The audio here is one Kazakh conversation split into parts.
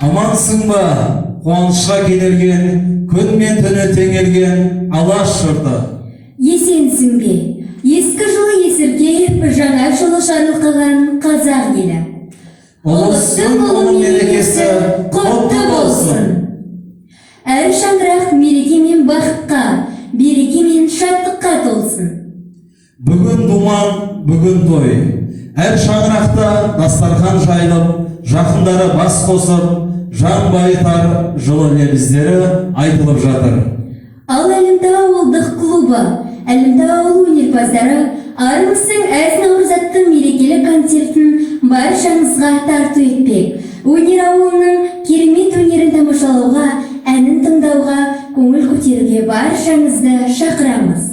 Амансың ба, қуанышқа кенелген, күн мен түні теңелген алаш жұрты? Есенсің бе? Ескі жылы есіркеп, жаңа жылы шарлыққан қазақ елі. Ұлыстың ұлы мерекесі құтты болсын. Әр шаңырақ мереке мен бақытқа, береке мен шаттыққа толсын. Бүгін думан, бүгін той. Әр шаңырақта дастархан жайылып, жақындары бас қосып, жан байытар жылы лебіздері айтылып жатыр. Ал Әлімтау ауылдық клубы, Әлімтау ауыл өнерпаздары армысың әз наурыз атты мерекелік концертін баршаңызға тарту етпек. Өнер ауылының керемет өнерін тамашалауға, әнін тыңдауға, көңіл көтеруге баршаңызды шақырамыз.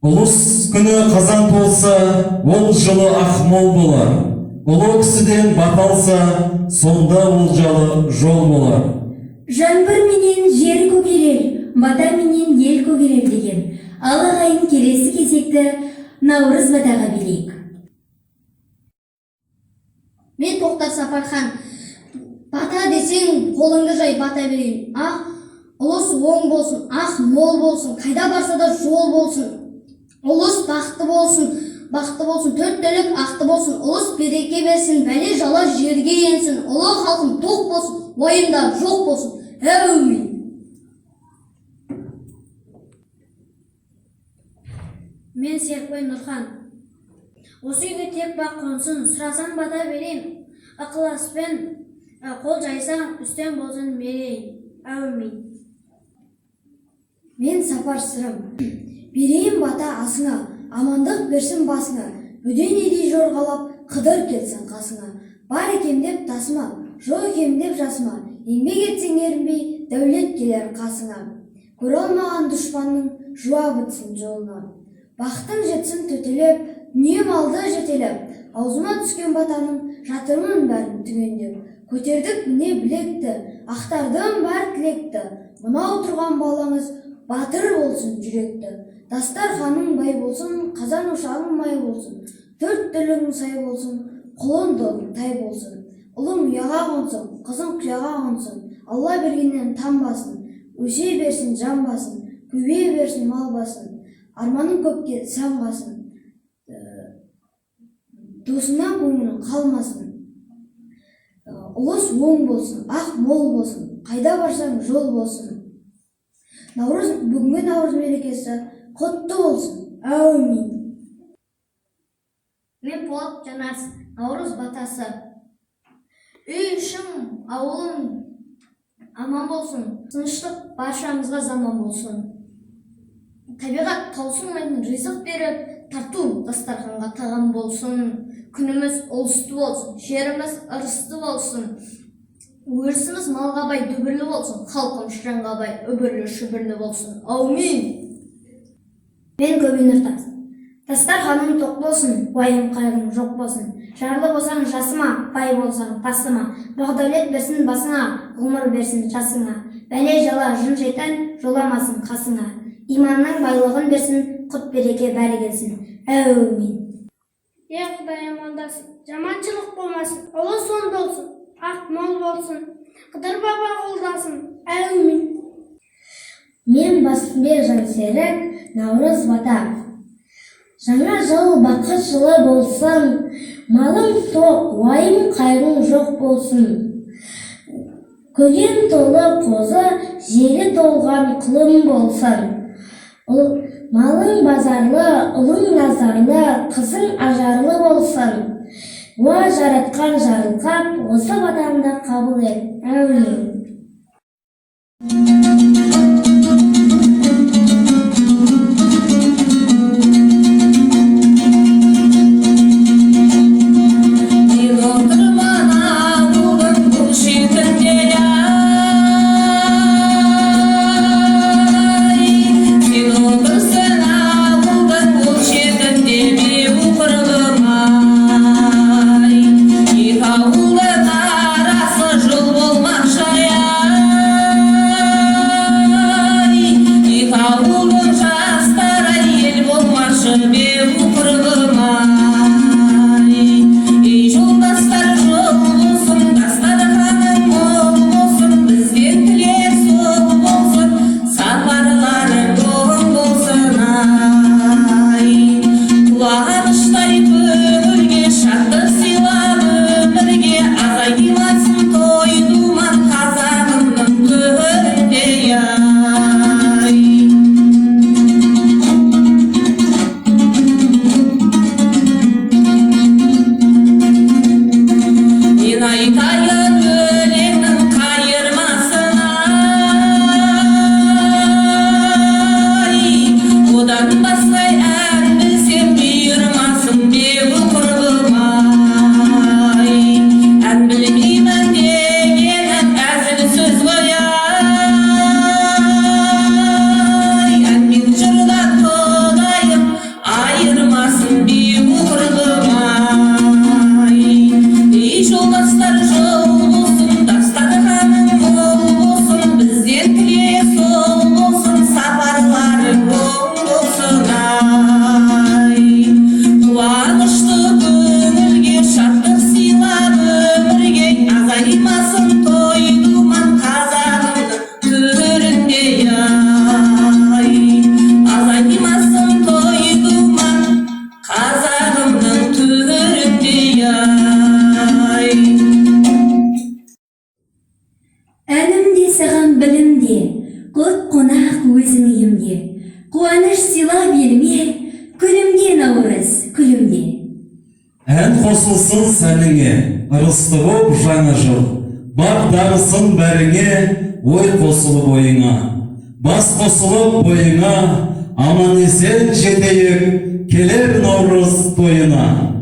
Ұлыс күні қазан толса, ол жылы ақмол болар. Ұлы кісіден баталса, сонда олжалы жол болар. Жаңбыр менен жер көгерер, бата менен ел көгерер деген ал ағайын келесі кезекті наурыз батаға билейік. Мен Тоқтар Сапархан. Бата десең, қолыңды жай бата берейін. Ақ ұлыс оң болсын, ақ мол болсын, қайда барса да жол болсын. Ұлыс бақытты болсын, төрт түлік ақты болсын. Ұлыс береке берсін, бәле жала жерге енсін. Ұлы халқым тоқ болсын, уайымдар жоқ болсын. Әумин. Мен Серікбай Нұрхан. Осы үйге тек бақ қонсын, сұрасаң бата берейін. Ықыласпен қол жайсаң, үстем болсын мерейін. Әумин. Мен Сапар Сырым. Берейін бата асыңа, амандық берсін басыңа. Бүден едей жорғалап, қыдыр келсін қасыңа. Бар екем деп тасыма, жоқ екем деп жасыма. Еңбек етсең ерінбей, дәулет келер қасыңа. көре алмаған дұшпанның жуа бітсін жолына. Бақтың жетсін төтелеп, дүние малды жетелеп, аузыма түскен батаның жатырмын бәрін түгендеп. Көтердік міне білекті, ақтардым бар тілекті, мынау тұрған балаңыз батыр болсын жүректі. Дастарханың бай болсын, қазан ошағың май болсын, төрт түлігің сай болсын, құлын долың тай болсын. Ұлың ұяға қонсын, қызың қияға қонсын, Алла бергеннен танбасын, өсе берсін жан басын, көбейе берсін мал басын, арманың көпке самғасын, досыңнан көңілің қалмасын. Ұлыс оң болсын, ақ мол болсын, қайда барсаң жол болсын. Бүгінгі Наурыз мерекесі құтты болсын. Әумин. Мен Полат Жанарс, Наурыз батасы. Үй ішім, ауылым аман болсын, тыныштық баршамызға заман болсын. Табиғат таусылмайтын ризық беріп, тарту дастарханға тағам болсын. Күніміз ұлысты болсын, жеріміз ырысты болсын. Өрісіміз малға бай дүбірлі болсын, халқымыз жанға бай үбірлі шүбірлі болсын. Аумин. Мен Көбенұр Тас. Дастарханың тоқ болсын, уайым қайғың жоқ болсын. Жарлы болсаң жасыма, бай болсаң тасыма. Бағдәулет берсін басыңа, ғұмыр берсін жасыңа. Бәле жала жын шайтан жоламасын қасыңа. Иманның байлығын берсін, құт береке бәрі келсін. Әумин. Құдайым ондасын, жаманшылық болмасын, ұлы сон болсын, ақ мол болсын, Қыдыр баба қолдасын. Әумин. Мен Басымбек Жансерік, Наурыз бата. Жаңа жыл бақыт жылы болсын, малың тоқ, уайым қайғың жоқ болсын. Көген толы қозы, жері толған құлым болсын. Малың базарлы, ұлың назарлы, қызың ажарлы болсын. Уа жаратқан жарылқап, осы батамды қабыл ет. Әумин. Қуаныш сыйлап еліме, күлімде Наурыз, күлімде. Ән қосылсын сәніңе, ырысты боп жаңа жыл. Бақ дарысын бәріңе, ой қосылып ойыңа. Бас қосылып бойыңа, аман есен жетейік, келер Наурыз тойына.